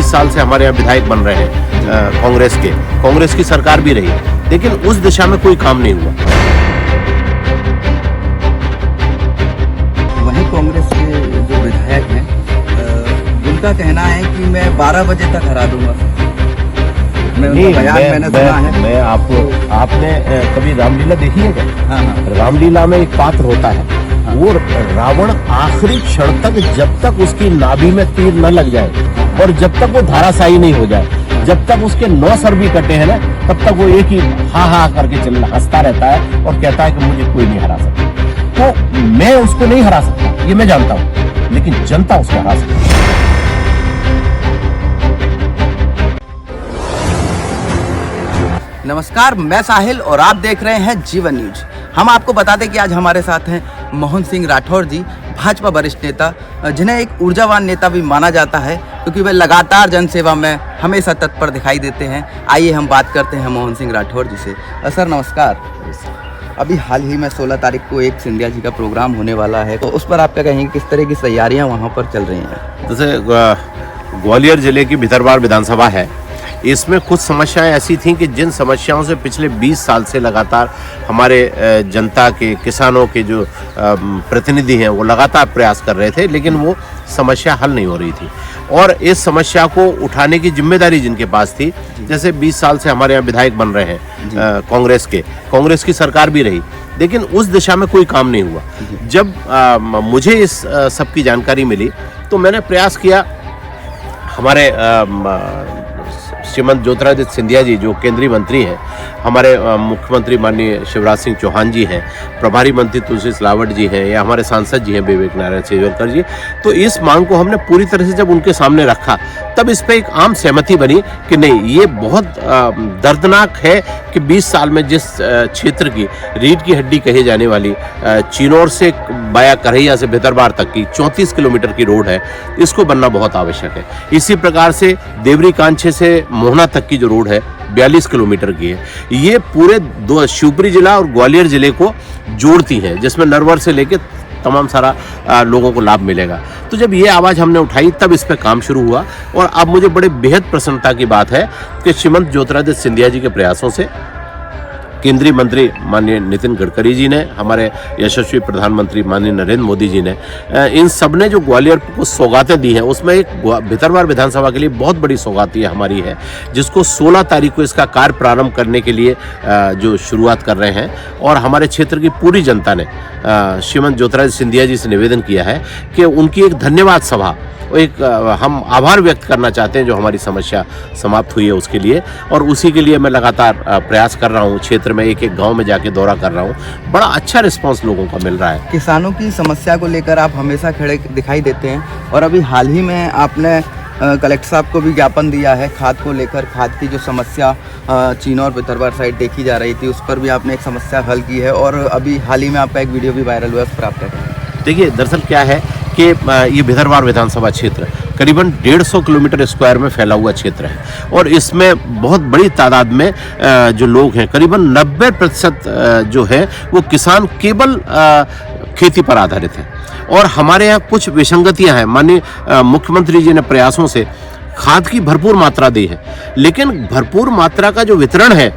20 साल से हमारे यहाँ विधायक बन रहे हैं कांग्रेस की सरकार भी रही, लेकिन उस दिशा में कोई काम नहीं हुआ। वहीं कांग्रेस के जो विधायक हैं उनका कहना है कि मैं 12 बजे तक हरा दूंगा। मैं आपने कभी रामलीला देखी है क्या? हाँ। रामलीला में एक पात्र होता है, हाँ। वो रावण आखिरी क्षण तक, जब तक उसकी नाभि में तीर न लग जाए और जब तक वो धाराशायी नहीं हो जाए, जब तक उसके 9 सर भी कटे हैं ना, तब तक वो एक ही हा करके हंसता रहता है और कहता है कि मुझे कोई नहीं हरा सकता। तो मैं उसको नहीं हरा सकता, ये मैं जानता हूँ, लेकिन जनता उसको हरा सकती है। नमस्कार, मैं साहिल और आप देख रहे हैं जीवन न्यूज। हम आपको बता दें कि आज हमारे साथ हैं मोहन सिंह राठौर जी, भाजपा वरिष्ठ नेता, जिन्हें एक ऊर्जावान नेता भी माना जाता है क्योंकि वे लगातार जनसेवा में हमेशा तत्पर दिखाई देते हैं। आइए हम बात करते हैं मोहन सिंह राठौर जी से। सर नमस्कार। अभी हाल ही में 16 तारीख को एक सिंधिया जी का प्रोग्राम होने वाला है, तो उस पर आप क्या कहेंगे, किस तरह की तैयारियाँ वहाँ पर चल रही हैं? जैसे ग्वालियर जिले की भितरवार विधानसभा है, इसमें कुछ समस्याएं ऐसी थीं कि जिन समस्याओं से पिछले 20 साल से लगातार हमारे जनता के, किसानों के जो प्रतिनिधि हैं वो लगातार प्रयास कर रहे थे, लेकिन वो समस्या हल नहीं हो रही थी। और इस समस्या को उठाने की जिम्मेदारी जिनके पास थी, जैसे 20 साल से हमारे यहाँ विधायक बन रहे हैं कांग्रेस की सरकार भी रही, लेकिन उस दिशा में कोई काम नहीं हुआ। जब मुझे इस सब की जानकारी मिली तो मैंने प्रयास किया। हमारे श्रीमंत ज्योतिरादित्य सिंधिया जी जो केंद्रीय मंत्री हैं, हमारे मुख्यमंत्री माननीय शिवराज सिंह चौहान जी हैं, प्रभारी मंत्री तुलसी सिलावट जी हैं, या हमारे सांसद जी हैं विवेक नारायण सेजवलकर जी, तो इस मांग को हमने पूरी तरह से जब उनके सामने रखा, तब इस पर एक आम सहमति बनी कि नहीं, ये बहुत दर्दनाक है कि 20 साल में जिस क्षेत्र की रीढ़ की हड्डी कही जाने वाली चिनौर से बाया करैया से भितरवार तक की 34 किलोमीटर की रोड है, इसको बनना बहुत आवश्यक है। इसी प्रकार से देवरी कांछे से मोहना तक की जो रोड है 42 किलोमीटर की है, ये पूरे शिवपुरी जिला और ग्वालियर जिले को जोड़ती है, जिसमें नरवर से लेकर तमाम सारा लोगों को लाभ मिलेगा। तो जब ये आवाज़ हमने उठाई तब इस पर काम शुरू हुआ, और अब मुझे बड़े बेहद प्रसन्नता की बात है कि श्रीमंत ज्योतिरादित्य सिंधिया जी के प्रयासों से केंद्रीय मंत्री माननीय नितिन गडकरी जी ने, हमारे यशस्वी प्रधानमंत्री माननीय नरेंद्र मोदी जी ने, इन सब ने जो ग्वालियर को सौगातें दी हैं, उसमें एक भितरवार विधानसभा के लिए बहुत बड़ी सौगात ये हमारी है, जिसको 16 तारीख को इसका कार्य प्रारंभ करने के लिए जो शुरुआत कर रहे हैं। और हमारे क्षेत्र की पूरी जनता ने श्रीमंत ज्योतिरादित्य सिंधिया जी से निवेदन किया है कि उनकी एक धन्यवाद सभा, एक हम आभार व्यक्त करना चाहते हैं जो हमारी समस्या समाप्त हुई है उसके लिए, और उसी के लिए मैं लगातार प्रयास कर रहा हूँ। क्षेत्र में एक गांव में जाके दौरा कर रहा हूँ, बड़ा अच्छा रिस्पांस लोगों का मिल रहा है। किसानों की समस्या को लेकर आप हमेशा खड़े दिखाई देते हैं, और अभी हाल ही में आपने कलेक्टर साहब को भी ज्ञापन दिया है खाद को लेकर। खाद की जो समस्या चिनौर भितरवार साइड देखी जा रही थी, उस पर भी आपने एक समस्या हल की है, और अभी हाल ही में आपका एक वीडियो भी वायरल हुआ है, उस पर आप क्या कहेंगे? देखिए, दरअसल क्या है कि ये भितरवार विधानसभा क्षेत्र करीबन 150 किलोमीटर स्क्वायर में फैला हुआ क्षेत्र है, और इसमें बहुत बड़ी तादाद में जो लोग हैं, करीबन 90% जो है वो किसान केवल खेती पर आधारित है। और हमारे यहाँ कुछ विसंगतियाँ हैं। माननीय मुख्यमंत्री जी ने प्रयासों से खाद की भरपूर मात्रा दी है, लेकिन भरपूर मात्रा का जो वितरण है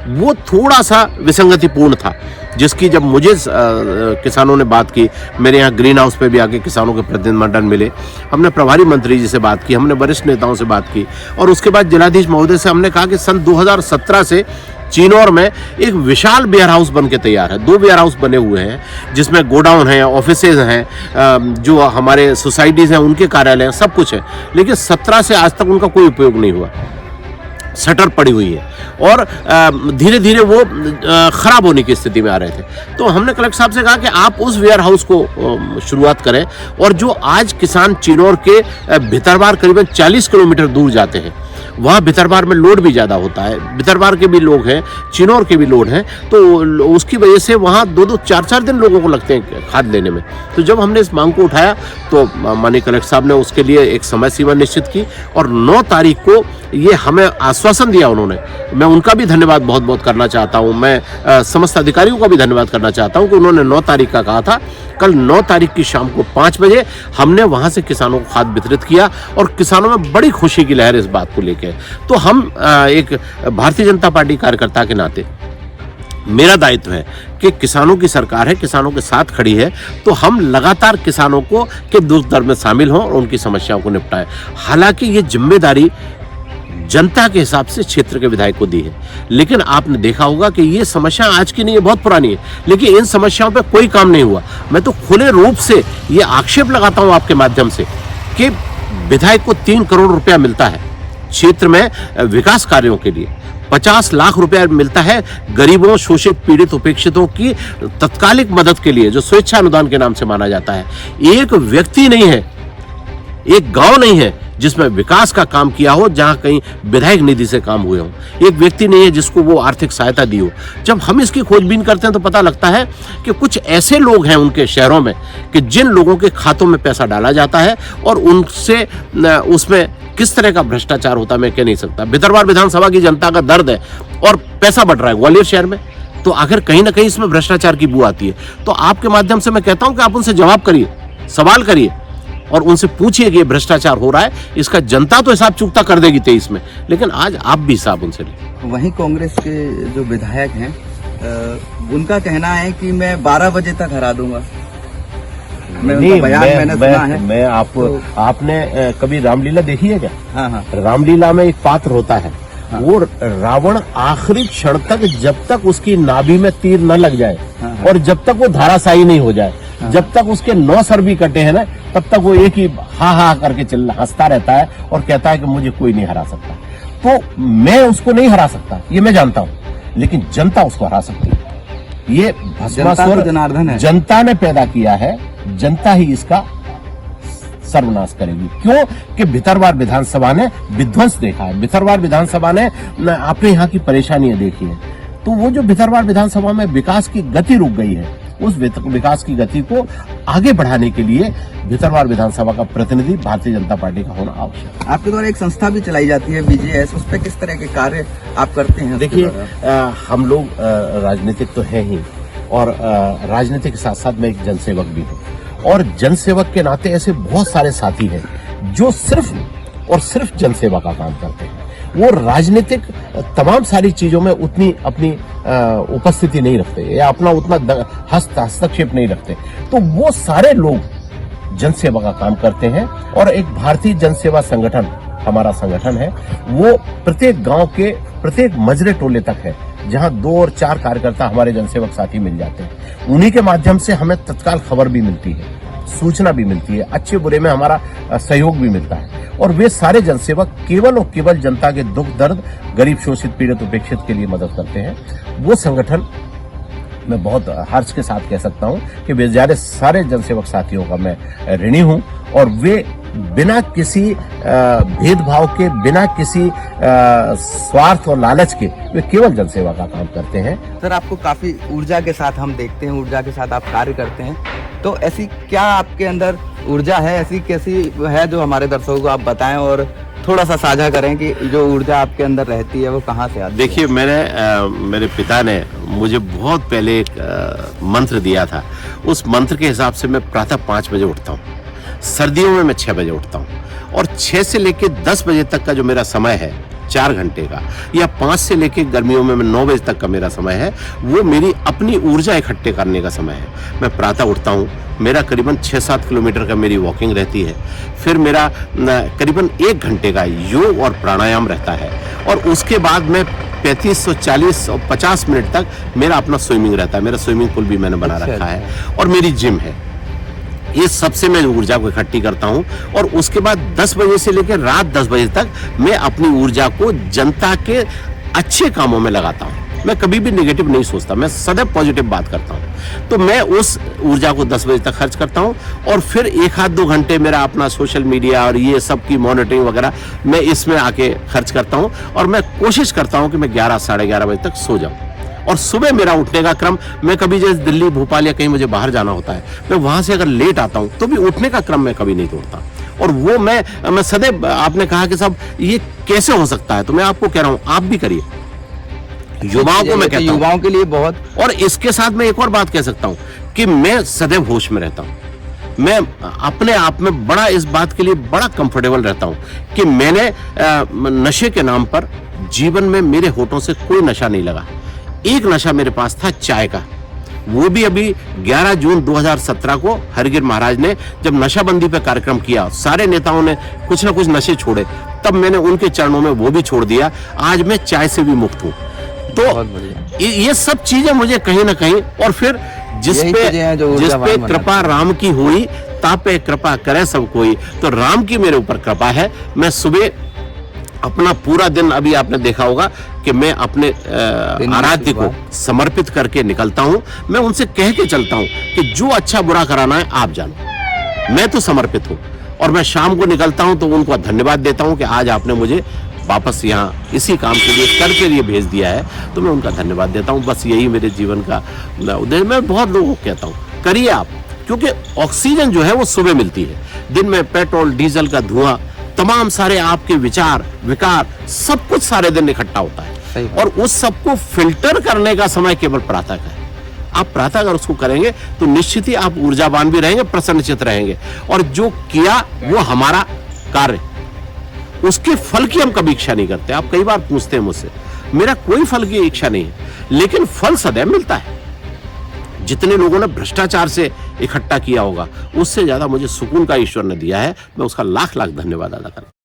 वो थोड़ा सा विसंगतिपूर्ण था, जिसकी जब मुझे किसानों ने बात की, मेरे यहाँ ग्रीन हाउस पे भी आके किसानों के प्रतिनिधिमंडल मिले, हमने प्रभारी मंत्री जी से बात की, हमने वरिष्ठ नेताओं से बात की, और उसके बाद जिलाधीश महोदय से हमने कहा कि सन 2017 से चिनौर में एक विशाल वेयर हाउस बन के तैयार है। 2 वेयर हाउस बने हुए हैं, जिसमें गोडाउन है, ऑफिसेज हैं, जो हमारे सोसाइटीज़ हैं उनके कार्यालय हैं, सब कुछ है, लेकिन 17 से आज तक उनका कोई उपयोग नहीं हुआ, शटर पड़ी हुई है, और धीरे धीरे वो ख़राब होने की स्थिति में आ रहे थे। तो हमने कलेक्टर साहब से कहा कि आप उस वेयर हाउस को शुरुआत करें, और जो आज किसान चिनौर के भितरवार करीबन 40 किलोमीटर दूर जाते हैं, वहाँ भितरवार में लोड भी ज़्यादा होता है, भितरवार के भी लोग हैं, चिनौर के भी लोड हैं, तो उसकी वजह से वहाँ 2-2, 4-4 दिन लोगों को लगते हैं खाद लेने में। तो जब हमने इस मांग को उठाया तो माननीय कलेक्टर साहब ने उसके लिए एक समय सीमा निश्चित की और 9 तारीख को ये हमें आश्वासन दिया उन्होंने। मैं उनका भी धन्यवाद बहुत बहुत करना चाहता हूँ, मैं समस्त अधिकारियों का भी धन्यवाद करना चाहता हूँ कि उन्होंने 9 तारीख का कहा था। कल 9 तारीख की शाम को 5 बजे हमने वहाँ से किसानों को खाद वितरित किया और किसानों में बड़ी खुशी की लहर इस बात को लेकर। तो हम एक भारतीय जनता पार्टी कार्यकर्ता के नाते मेरा दायित्व है कि किसानों की सरकार है, किसानों के साथ खड़ी है, तो हम लगातार किसानों को के दुख दर्द में शामिल हों और उनकी समस्याओं को निपटाएं। हालांकि ये जिम्मेदारी जनता के हिसाब से क्षेत्र के विधायक को दी है, लेकिन आपने देखा होगा कि ये समस्या आज की नहीं है, बहुत पुरानी है, लेकिन इन समस्याओं पे कोई काम नहीं हुआ। मैं तो खुले रूप से ये आक्षेप लगाता हूँ आपके माध्यम से कि विधायक को 3 करोड़ रुपया मिलता है क्षेत्र में विकास कार्यों के लिए, 50 लाख रुपया मिलता है गरीबों, शोषित, पीड़ित, उपेक्षितों की तत्कालिक मदद के लिए, जो स्वेच्छा अनुदान के नाम से माना जाता है। एक व्यक्ति नहीं है, एक गांव नहीं है जिसमें विकास का काम किया हो, जहां कहीं विधायक निधि से काम हुए हो। एक व्यक्ति नहीं है जिसको वो आर्थिक सहायता दी हो। जब हम इसकी खोजबीन करते हैं तो पता लगता है कि कुछ ऐसे लोग हैं उनके शहरों में कि जिन लोगों के खातों में पैसा डाला जाता है और उनसे उसमें किस तरह का भ्रष्टाचार होता है मैं कह नहीं सकता। भितरवार विधानसभा की जनता का दर्द है और पैसा बढ़ रहा है ग्वालियर शहर में, तो आखिर कहीं ना कहीं इसमें भ्रष्टाचार की बू आती है। तो आपके माध्यम से मैं कहता हूं कि आप उनसे जवाब करिए, सवाल करिए और उनसे पूछिए कि ये भ्रष्टाचार हो रहा है। इसका जनता तो हिसाब चुकता कर देगी 23 में, लेकिन आज आप भी हिसाब उनसे लें। वहीं कांग्रेस के जो विधायक हैं उनका कहना है कि मैं 12 बजे तक हरा दूंगा। मैं आपने कभी रामलीला देखी है क्या? हाँ। रामलीला में एक पात्र होता है, हाँ। वो रावण आखिरी क्षण तक, जब तक उसकी नाभि में तीर न लग जाए, हाँ। और जब तक वो धाराशायी नहीं हो जाए, हाँ। जब तक उसके 9 सर भी कटे हैं ना, तब तक वो एक ही हा करके हंसता रहता है और कहता है कि मुझे कोई नहीं हरा सकता। तो मैं उसको नहीं हरा सकता, ये मैं जानता हूँ, लेकिन जनता उसको हरा सकती है। ये भस्मासुर जनार्दन है, जनता ने पैदा किया है, जनता ही इसका सर्वनाश करेगी। क्यों कि भितरवार विधानसभा ने विध्वंस देखा है, भितरवार विधानसभा ने अपने यहाँ की परेशानियां देखी है। तो वो जो भितरवार विधानसभा में विकास की गति रुक गई है, उस विकास की गति को आगे बढ़ाने के लिए भितरवार विधानसभा का प्रतिनिधि भारतीय जनता पार्टी का होना आवश्यक है। आपके द्वारा एक संस्था भी चलाई जाती है बीजेएस, उस पर किस तरह के कार्य आप करते हैं? देखिए, हम लोग राजनीतिक तो है ही, और राजनीति के साथ साथ मैं एक जनसेवक भी हूँ, और जनसेवक के नाते ऐसे बहुत सारे साथी हैं जो सिर्फ और सिर्फ जनसेवा का काम करते हैं। वो राजनीतिक तमाम सारी चीजों में उतनी अपनी उपस्थिति नहीं रखते या अपना उतना हस्तक्षेप नहीं रखते। तो वो सारे लोग जनसेवा का काम करते हैं, और एक भारतीय जनसेवा संगठन हमारा संगठन है, वो प्रत्येक गांव के प्रत्येक मजरे टोले तक है, जहां 2 और 4 कार्यकर्ता हमारे जनसेवक साथी मिल जाते हैं। उन्हीं के माध्यम से हमें तत्काल खबर भी मिलती है, सूचना भी मिलती है, अच्छे बुरे में हमारा सहयोग भी मिलता है। और वे सारे जनसेवक केवल और केवल जनता के दुख दर्द, गरीब, शोषित, पीड़ित, उपेक्षित के लिए मदद करते हैं। वो संगठन मैं बहुत हर्ष के साथ कह सकता हूं कि बेचारे सारे जनसेवक साथियों का मैं ऋणी हूं, और वे बिना किसी भेदभाव के, बिना किसी स्वार्थ और लालच के, वे केवल जनसेवा का काम करते हैं। सर, आपको काफी ऊर्जा के साथ हम देखते हैं, ऊर्जा के साथ आप कार्य करते हैं, तो ऐसी क्या आपके अंदर ऊर्जा है, ऐसी कैसी है जो हमारे दर्शकों को आप बताएं और थोड़ा सा साझा करें कि जो ऊर्जा आपके अंदर रहती है वो कहाँ से आती है? देखिए, मेरे पिता ने मुझे बहुत पहले एक मंत्र दिया था। उस मंत्र के हिसाब से मैं प्रातः 5 बजे उठता हूँ, सर्दियों में मैं 6 बजे उठता हूँ, और 6 से लेकर 10 बजे तक का जो मेरा समय है 4 घंटे का, या 5 से लेकर गर्मियों में 9 बजे तक का मेरा समय है, वो मेरी अपनी ऊर्जा इकट्ठे करने का समय है। मैं प्रातः उठता हूँ, मेरा करीबन 6-7 किलोमीटर का मेरी वॉकिंग रहती है, फिर मेरा करीबन 1 घंटे का योग और प्राणायाम रहता है, और उसके बाद में 35 और 40 और 50 मिनट तक मेरा अपना स्विमिंग रहता है। मेरा स्विमिंग पूल भी मैंने बना रखा है, और मेरी जिम है। ये सबसे मैं ऊर्जा को इकट्ठी करता हूं, और उसके बाद 10 बजे से लेकर रात 10 बजे तक मैं अपनी ऊर्जा को जनता के अच्छे कामों में लगाता हूं। मैं कभी भी नेगेटिव नहीं सोचता, मैं सदैव पॉजिटिव बात करता हूँ। तो मैं उस ऊर्जा को 10 बजे तक खर्च करता हूँ और फिर 1-2 घंटे मेरा अपना सोशल मीडिया और ये सब की मॉनिटरिंग वगैरह मैं इसमें आके खर्च करता हूँ और मैं कोशिश करता हूँ कि मैं 11 साढ़े 11 बजे तक सो जाऊँ। और सुबह मेरा उठने का क्रम, मैं कभी जैसे दिल्ली भोपाल या कहीं मुझे बाहर जाना होता है, मैं वहां से अगर लेट आता हूं तो भी उठने का क्रम मैं कभी नहीं तोड़ता। और वो मैं सदैव, आपने कहा कि साहब ये कैसे हो सकता है, तो मैं आपको कह रहा हूं आप भी करिए, युवाओं को मैं कहता हूं। युवाओं के लिए बहुत। और इसके साथ मैं एक और बात कह सकता हूं कि मैं सदैव होश में रहता हूं। मैं अपने आप में बड़ा इस बात के लिए बड़ा कंफर्टेबल रहता हूं कि मैंने नशे के नाम पर जीवन में मेरे होठों से कोई नशा नहीं लगा। एक नशा मेरे पास था, चाय का। वो भी अभी 11 जून 2017 को हरगिर महाराज ने जब नशाबंदी पे कार्यक्रम किया, सारे नेताओं ने कुछ ना कुछ नशे छोड़े, तब मैंने उनके चरणों में वो भी छोड़ दिया। आज मैं चाय से भी मुक्त हूं। तो ये सब चीजें मुझे कहीं ना कहीं, और फिर जिस पे कृपा राम की हुई, तापे कृपा करे सब कोई, तो राम की मेरे ऊपर कृपा है। मैं सुबह अपना पूरा दिन, अभी आपने देखा होगा कि मैं अपने आराध्य को समर्पित करके निकलता हूं। मैं उनसे कह के चलता हूं कि जो अच्छा बुरा कराना है आप जानो, मैं तो समर्पित हूं। और मैं शाम को निकलता हूं तो उनको धन्यवाद देता हूं कि आज आपने मुझे वापस यहाँ इसी काम के लिए, कर के लिए भेज दिया है, तो मैं उनका धन्यवाद देता हूं। बस यही मेरे जीवन का उद्देश्य। मैं बहुत लोगों को कहता हूं करिए आप, क्योंकि ऑक्सीजन जो है वो सुबह मिलती है। दिन में पेट्रोल डीजल का धुआं, तमाम सारे आपके विचार विकार, सब कुछ सारे दिन इकट्ठा होता है, और उस सबको फिल्टर करने का समय केवल प्रातः का है। आप प्रातः अगर उसको करेंगे तो निश्चित ही आप ऊर्जावान भी रहेंगे, प्रसन्नचित रहेंगे। और जो किया वो हमारा कार्य, उसके फल की हम कभी इच्छा नहीं करते। आप कई बार पूछते हैं मुझसे, मेरा कोई फल की इच्छा नहीं है, लेकिन फल सदैव मिलता है। जितने लोगों ने भ्रष्टाचार से इकट्ठा किया होगा, उससे ज्यादा मुझे सुकून का ईश्वर ने दिया है। मैं उसका लाख लाख धन्यवाद अदा करता हूं।